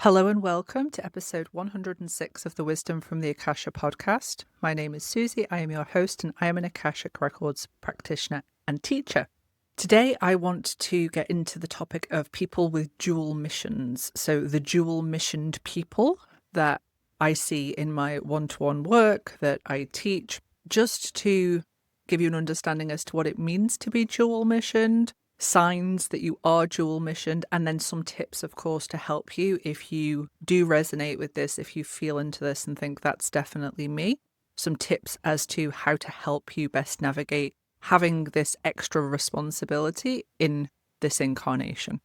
Hello and welcome to episode 106 of the Wisdom from the Akasha podcast. My name is Suzie, I am your host, and I am an Akashic Records practitioner and teacher. Today I want to get into the topic of people with dual missions. So the dual missioned people that I see in my one-to-one work that I teach, just to give you an understanding as to what it means to be dual missioned, signs that you are dual missioned, and then some tips, of course, to help you if you do resonate with this, if you feel into this and think that's definitely me. Some tips as to how to help you best navigate having this extra responsibility in this incarnation.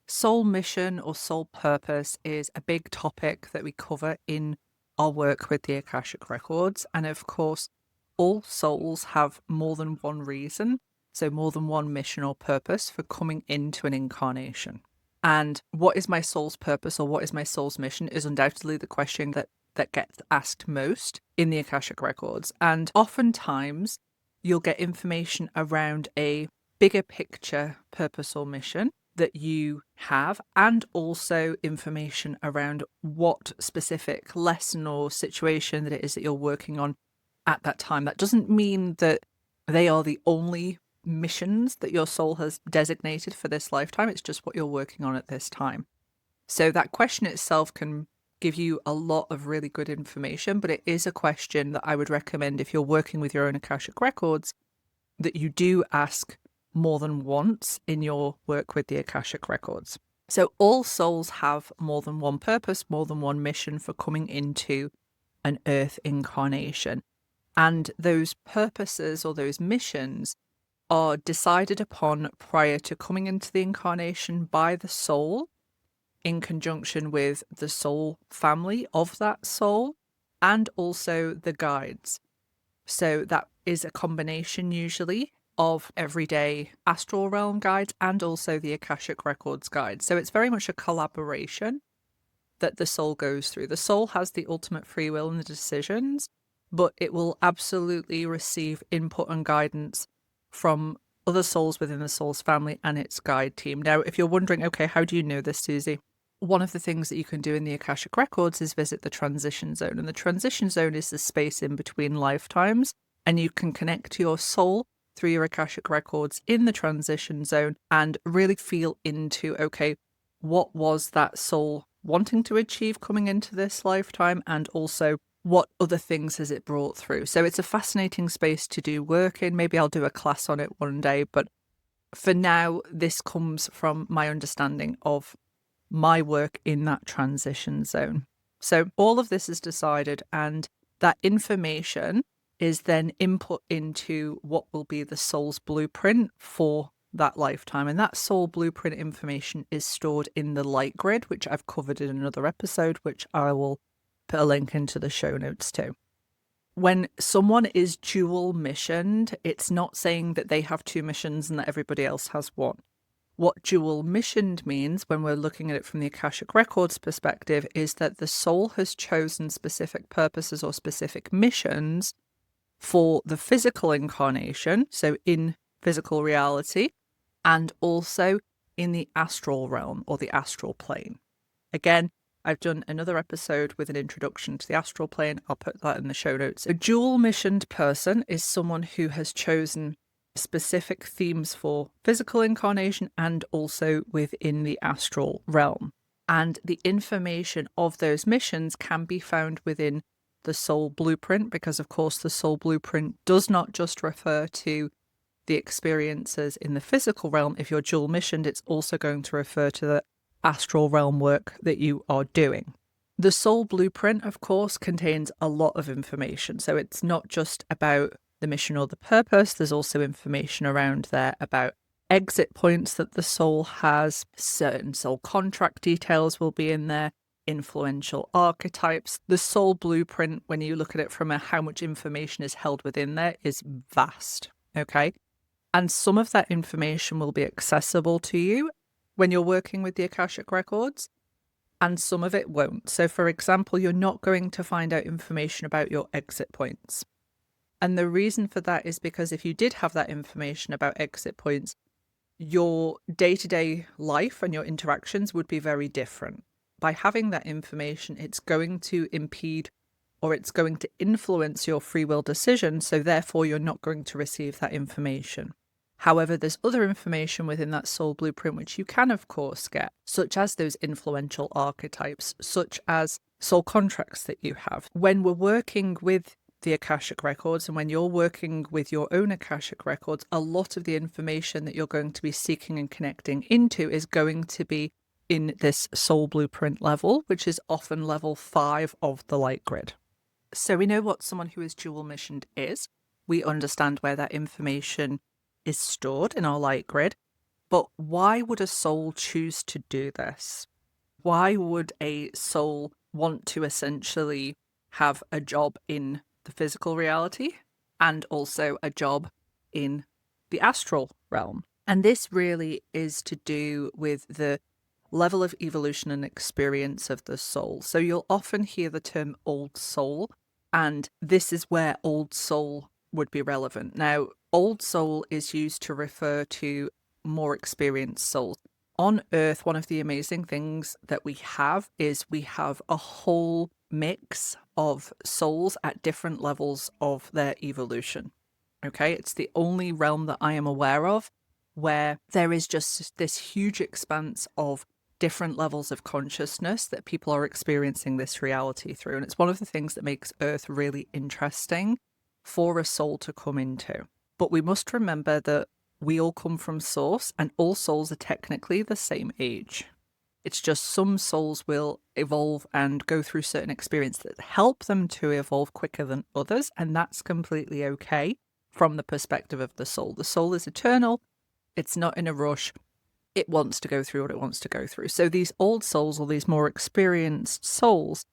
Soul mission or soul purpose is a big topic that we cover in our work with the Akashic Records. And of course, all souls have more than one reason. So more than one mission or purpose for coming into an incarnation. And what is my soul's purpose or what is my soul's mission is undoubtedly the question that gets asked most in the Akashic Records. And oftentimes you'll get information around a bigger picture purpose or mission that you have, and also information around what specific lesson or situation that it is that you're working on at that time. That doesn't mean that they are the only missions that your soul has designated for this lifetime. It's just what you're working on at this time. So that question itself can give you a lot of really good information, but it is a question that I would recommend if you're working with your own Akashic Records that you do ask more than once in your work with the Akashic Records. So all souls have more than one purpose, more than one mission for coming into an earth incarnation. And those purposes or those missions are decided upon prior to coming into the incarnation by the soul in conjunction with the soul family of that soul and also the guides. So that is a combination usually of everyday astral realm guides and also the Akashic Records guides. So it's very much a collaboration that the soul goes through. The soul has the ultimate free will and the decisions, but it will absolutely receive input and guidance from other souls within the soul's family and its guide team. Now, if you're wondering, okay, how do you know this, Suzie? One of the things that you can do in the Akashic Records is visit the transition zone. And the transition zone is the space in between lifetimes. And you can connect to your soul through your Akashic Records in the transition zone and really feel into, okay, what was that soul wanting to achieve coming into this lifetime? And also, what other things has it brought through? So it's a fascinating space to do work in. Maybe I'll do a class on it one day. But for now, this comes from my understanding of my work in that transition zone. So all of this is decided, and that information is then input into what will be the soul's blueprint for that lifetime. And that soul blueprint information is stored in the light grid, which I've covered in another episode, which I will put a link into the show notes too. When someone is dual missioned, it's not saying that they have two missions and that everybody else has one. What dual missioned means, when we're looking at it from the Akashic Records perspective, is that the soul has chosen specific purposes or specific missions for the physical incarnation, so in physical reality, and also in the astral realm or the astral plane. Again, I've done another episode with an introduction to the astral plane. I'll put that in the show notes. A dual missioned person is someone who has chosen specific themes for physical incarnation and also within the astral realm. And the information of those missions can be found within the soul blueprint, because of course the soul blueprint does not just refer to the experiences in the physical realm. If you're dual missioned, it's also going to refer to the astral realm work that you are doing. The soul blueprint, of course, contains a lot of information. So it's not just about the mission or the purpose. There's also information around there about exit points that the soul has. Certain soul contract details will be in there. Influential archetypes. The soul blueprint, when you look at it from how much information is held within there, is vast. Okay. And some of that information will be accessible to you when you're working with the Akashic Records, and some of it won't. So for example, you're not going to find out information about your exit points. And the reason for that is because if you did have that information about exit points, your day-to-day life and your interactions would be very different. by having that information, it's going to impede or it's going to influence your free will decision. So therefore, you're not going to receive that information. However, there's other information within that soul blueprint which you can, of course, get, such as those influential archetypes, such as soul contracts that you have. When we're working with the Akashic Records and when you're working with your own Akashic Records, a lot of the information that you're going to be seeking and connecting into is going to be in this soul blueprint level, which is often level 5 of the light grid. So we know what someone who is dual missioned is. We understand where that information is stored in our light grid. But why would a soul choose to do this? Why would a soul want to essentially have a job in the physical reality and also a job in the astral realm? And this really is to do with the level of evolution and experience of the soul. So you'll often hear the term old soul, and this is where old soul would be relevant. Now, old soul is used to refer to more experienced souls. On Earth, one of the amazing things that we have is we have a whole mix of souls at different levels of their evolution. Okay, it's the only realm that I am aware of where there is just this huge expanse of different levels of consciousness that people are experiencing this reality through. And it's one of the things that makes Earth really interesting for a soul to come into. But we must remember that we all come from source and all souls are technically the same age. It's just some souls will evolve and go through certain experiences that help them to evolve quicker than others, and that's completely okay from the perspective of the soul. The soul is eternal. It's not in a rush. It wants to go through what it wants to go through. So these old souls or these more experienced souls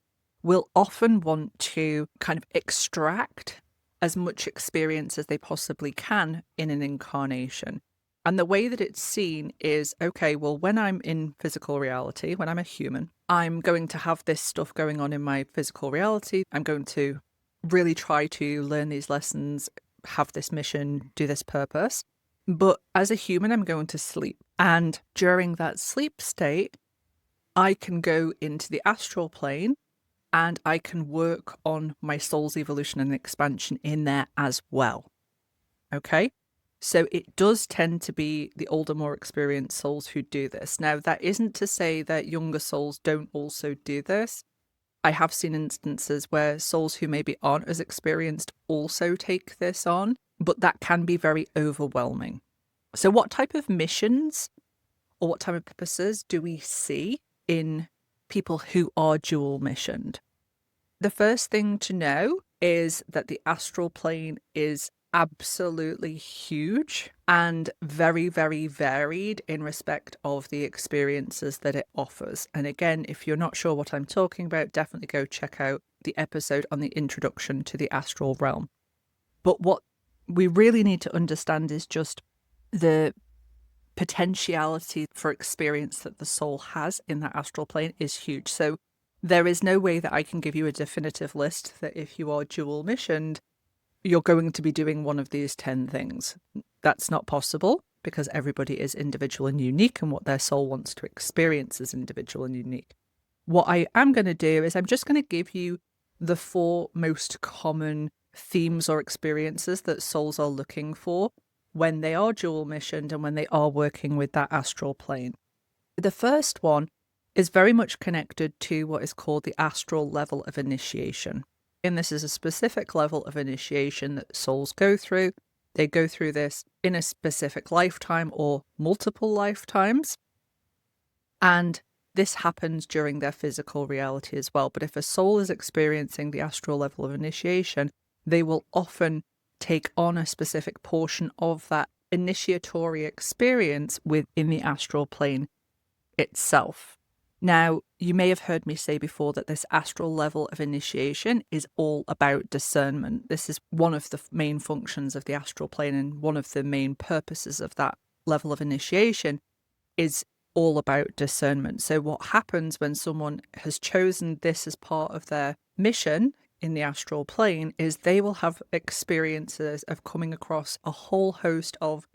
will often want to kind of extract as much experience as they possibly can in an incarnation. And the way that it's seen is, okay, well, when I'm in physical reality, when I'm a human, I'm going to have this stuff going on in my physical reality. I'm going to really try to learn these lessons, have this mission, do this purpose. But as a human, I'm going to sleep. And during that sleep state, I can go into the astral plane and I can work on my soul's evolution and expansion in there as well. Okay? So it does tend to be the older, more experienced souls who do this. Now, that isn't to say that younger souls don't also do this. I have seen instances where souls who maybe aren't as experienced also take this on, but that can be very overwhelming. So what type of missions or what type of purposes do we see in people who are dual missioned? The first thing to know is that the astral plane is absolutely huge and very, very varied in respect of the experiences that it offers. And again, if you're not sure what I'm talking about, definitely go check out the episode on the introduction to the astral realm. But what we really need to understand is just the potentiality for experience that the soul has in that astral plane is huge. So there is no way that I can give you a definitive list that if you are dual missioned, you're going to be doing one of these 10 things. That's not possible because everybody is individual and unique, and what their soul wants to experience is individual and unique. What I am going to do is I'm just going to give you the 4 most common themes or experiences that souls are looking for when they are dual missioned and when they are working with that astral plane. The first one is very much connected to what is called the astral level of initiation. And this is a specific level of initiation that souls go through. They go through this in a specific lifetime or multiple lifetimes. And this happens during their physical reality as well. But if a soul is experiencing the astral level of initiation, they will often take on a specific portion of that initiatory experience within the astral plane itself. Now, you may have heard me say before that this astral level of initiation is all about discernment. This is one of the main functions of the astral plane, and one of the main purposes of that level of initiation is all about discernment. So what happens when someone has chosen this as part of their mission in the astral plane is they will have experiences of coming across a whole host of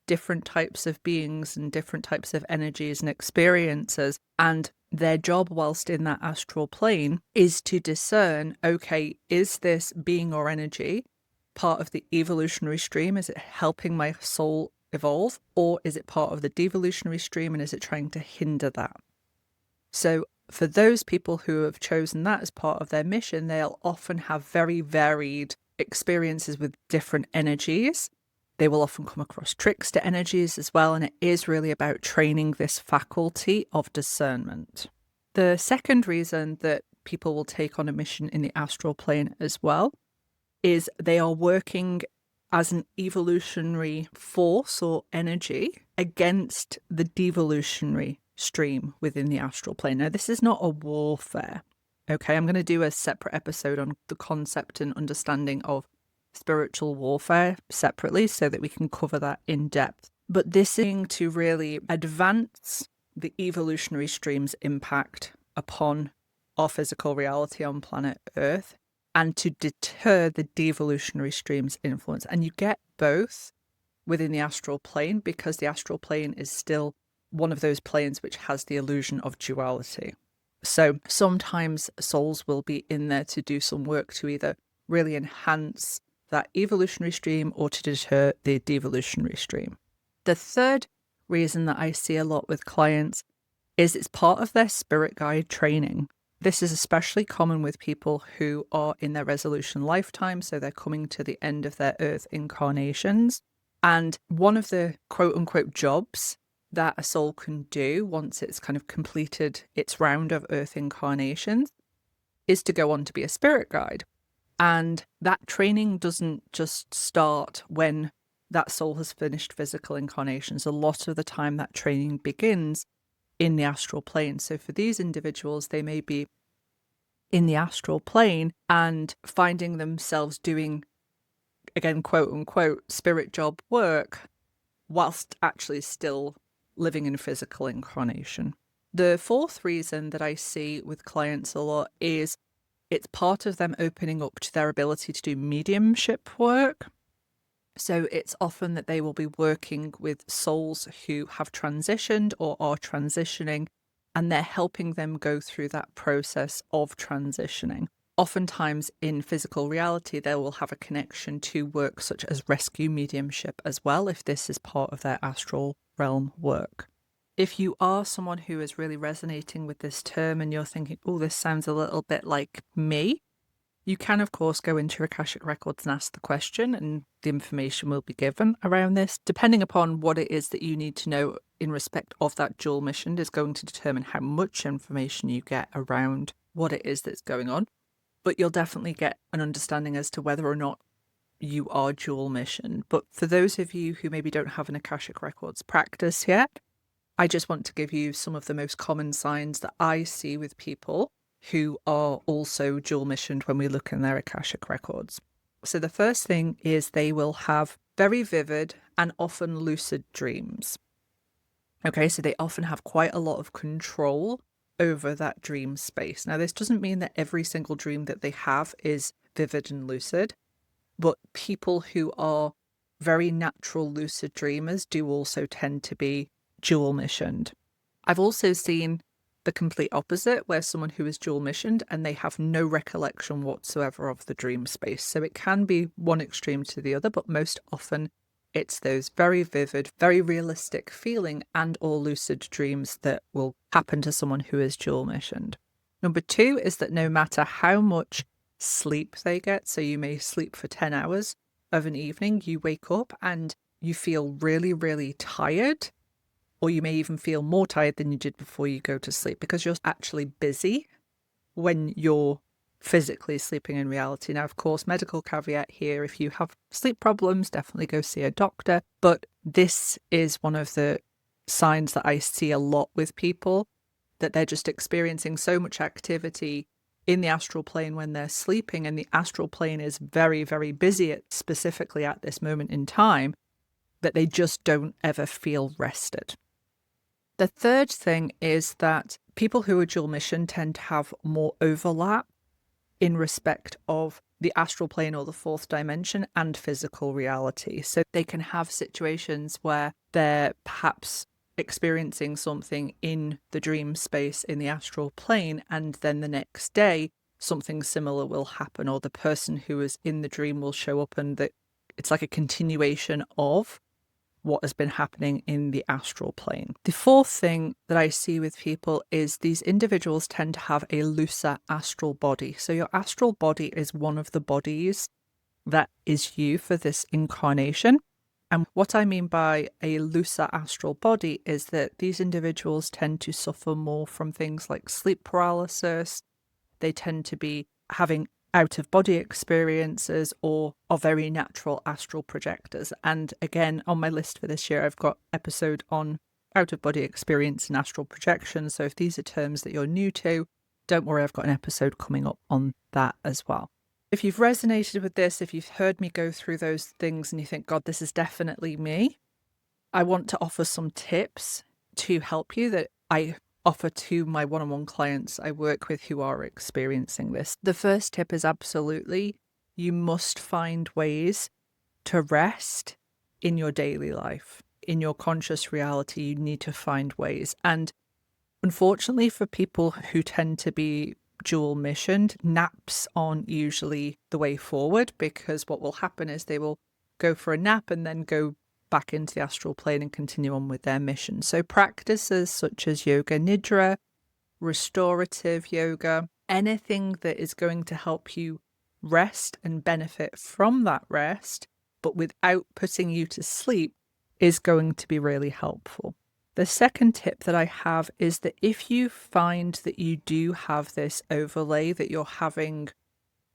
different types of beings and different types of energies and experiences. And their job whilst in that astral plane is to discern, okay, is this being or energy part of the evolutionary stream? Is it helping my soul evolve? Or is it part of the devolutionary stream, and is it trying to hinder that? So for those people who have chosen that as part of their mission, they'll often have very varied experiences with different energies. They will often come across trickster energies as well, and it is really about training this faculty of discernment. The second reason that people will take on a mission in the astral plane as well is they are working as an evolutionary force or energy against the devolutionary stream within the astral plane. Now, this is not a warfare. Okay, I'm going to do a separate episode on the concept and understanding of spiritual warfare separately so that we can cover that in depth. But this is to really advance the evolutionary stream's impact upon our physical reality on planet Earth and to deter the devolutionary stream's influence. And you get both within the astral plane because the astral plane is still one of those planes which has the illusion of duality. So sometimes souls will be in there to do some work to either really enhance that evolutionary stream or to deter the devolutionary stream. The third reason that I see a lot with clients is it's part of their spirit guide training. This is especially common with people who are in their resolution lifetime, so they're coming to the end of their Earth incarnations. And one of the quote-unquote jobs that a soul can do once it's kind of completed its round of Earth incarnations is to go on to be a spirit guide. And that training doesn't just start when that soul has finished physical incarnations. A lot of the time that training begins in the astral plane. So for these individuals, they may be in the astral plane and finding themselves doing, again, quote unquote, spirit job work whilst actually still living in physical incarnation. The fourth reason that I see with clients a lot is it's part of them opening up to their ability to do mediumship work. So it's often that they will be working with souls who have transitioned or are transitioning, and they're helping them go through that process of transitioning. Oftentimes in physical reality, they will have a connection to work such as rescue mediumship as well, if this is part of their astral realm work. If you are someone who is really resonating with this term and you're thinking, oh, this sounds a little bit like me, you can, of course, go into Akashic Records and ask the question, and the information will be given around this. Depending upon what it is that you need to know in respect of that dual mission is going to determine how much information you get around what it is that's going on. But you'll definitely get an understanding as to whether or not you are dual mission. But for those of you who maybe don't have an Akashic Records practice yet, I just want to give you some of the most common signs that I see with people who are also dual missioned when we look in their Akashic Records. So the first thing is they will have very vivid and often lucid dreams. Okay, so they often have quite a lot of control over that dream space. Now, this doesn't mean that every single dream that they have is vivid and lucid, but people who are very natural lucid dreamers do also tend to be dual missioned. I've also seen the complete opposite, where someone who is dual missioned and they have no recollection whatsoever of the dream space. So it can be one extreme to the other, but most often it's those very vivid, very realistic feeling and or lucid dreams that will happen to someone who is dual missioned. Number two is that no matter how much sleep they get, so you may sleep for 10 hours of an evening, you wake up and you feel really, really tired. Or you may even feel more tired than you did before you go to sleep because you're actually busy when you're physically sleeping in reality. Now, of course, medical caveat here, if you have sleep problems, definitely go see a doctor. But this is one of the signs that I see a lot with people, that they're just experiencing so much activity in the astral plane when they're sleeping, and the astral plane is very, very busy specifically at this moment in time, that they just don't ever feel rested. The third thing is that people who are dual mission tend to have more overlap in respect of the astral plane or the fourth dimension and physical reality. So they can have situations where they're perhaps experiencing something in the dream space in the astral plane, and then the next day something similar will happen, or the person who is in the dream will show up, and that it's like a continuation of what has been happening in the astral plane. The fourth thing that I see with people is these individuals tend to have a looser astral body. So your astral body is one of the bodies that is you for this incarnation. And what I mean by a looser astral body is that these individuals tend to suffer more from things like sleep paralysis. They tend to be having out-of-body experiences, or are very natural astral projectors. And again, on my list for this year, I've got episode on out-of-body experience and astral projection. So if these are terms that you're new to, don't worry, I've got an episode coming up on that as well. If you've resonated with this, if you've heard me go through those things and you think, God, this is definitely me, I want to offer some tips to help you that I offer to my one-on-one clients I work with who are experiencing this. The first tip is absolutely, you must find ways to rest in your daily life. In your conscious reality, you need to find ways. And unfortunately for people who tend to be dual missioned, naps aren't usually the way forward, because what will happen is they will go for a nap and then go back into the astral plane and continue on with their mission. So practices such as yoga nidra, restorative yoga, anything that is going to help you rest and benefit from that rest, but without putting you to sleep, is going to be really helpful. The second tip that I have is that if you find that you do have this overlay, that you're having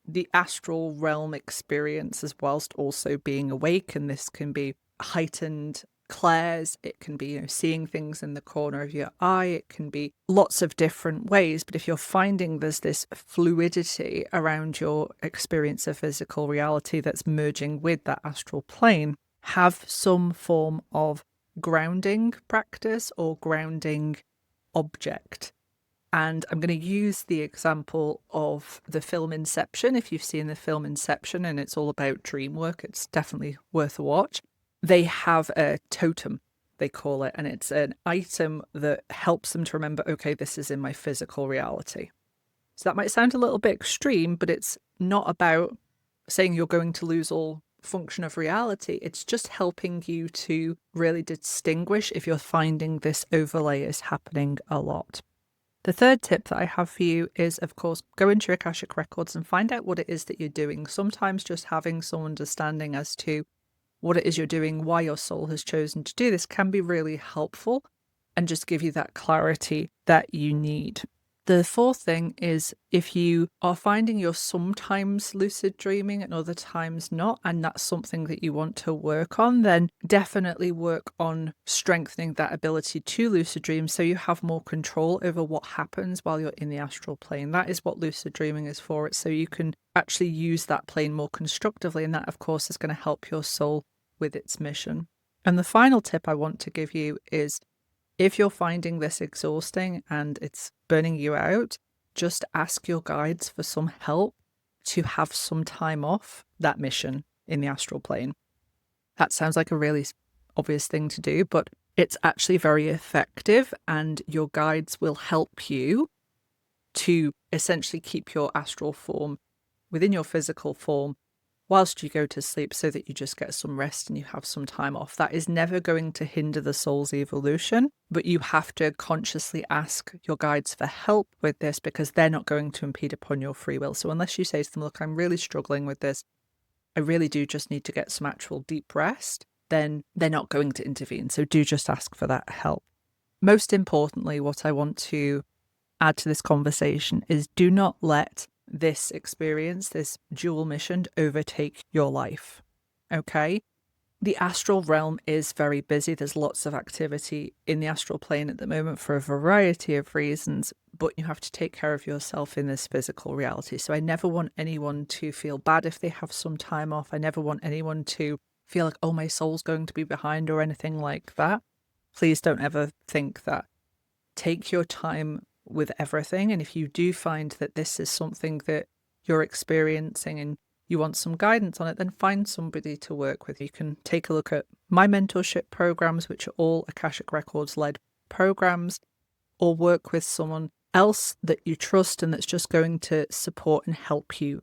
the astral realm experiences whilst also being awake, and this can be heightened clairs, it can be seeing things in the corner of your eye, it can be lots of different ways. But if you're finding there's this fluidity around your experience of physical reality that's merging with that astral plane, have some form of grounding practice or grounding object. And I'm going to use the example of the film Inception. If you've seen the film Inception and it's all about dream work, it's definitely worth a watch. They have a totem, they call it, and it's an item that helps them to remember, okay, this is in my physical reality. So that might sound a little bit extreme, but it's not about saying you're going to lose all function of reality. It's just helping you to really distinguish if you're finding this overlay is happening a lot. The third tip that I have for you is, of course, go into your Akashic Records and find out what it is that you're doing. Sometimes just having some understanding as to what it is you're doing, why your soul has chosen to do this, can be really helpful and just give you that clarity that you need. The fourth thing is, if you are finding you're sometimes lucid dreaming and other times not, and that's something that you want to work on, then definitely work on strengthening that ability to lucid dream so you have more control over what happens while you're in the astral plane. That is what lucid dreaming is for. It's so you can actually use that plane more constructively, and that, of course, is going to help your soul with its mission. And the final tip I want to give you is, if you're finding this exhausting and it's burning you out, just ask your guides for some help to have some time off that mission in the astral plane. That sounds like a really obvious thing to do, but it's actually very effective, and your guides will help you to essentially keep your astral form within your physical form whilst you go to sleep, so that you just get some rest and you have some time off. That is never going to hinder the soul's evolution, but you have to consciously ask your guides for help with this, because they're not going to impede upon your free will. So unless you say to them, look, I'm really struggling with this, I really do just need to get some actual deep rest, then they're not going to intervene. So do just ask for that help. Most importantly, what I want to add to this conversation is, do not let this experience, this dual mission, overtake your life. Okay? The astral realm is very busy. There's lots of activity in the astral plane at the moment for a variety of reasons, but you have to take care of yourself in this physical reality. So I never want anyone to feel bad if they have some time off. I never want anyone to feel like, oh, my soul's going to be behind or anything like that. Please don't ever think that. Take your time with everything. And if you do find that this is something that you're experiencing and you want some guidance on it, then find somebody to work with. You can take a look at my mentorship programs, which are all Akashic Records led programs, or work with someone else that you trust and that's just going to support and help you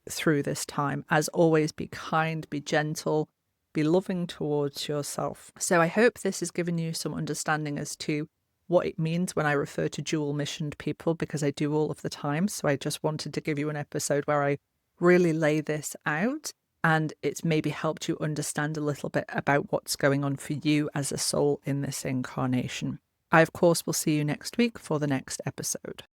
through this time. As always, be kind, be gentle, be loving towards yourself. So I hope this has given you some understanding as to what it means when I refer to dual missioned people, because I do all of the time. So I just wanted to give you an episode where I really lay this out, and it's maybe helped you understand a little bit about what's going on for you as a soul in this incarnation. I, of course, will see you next week for the next episode.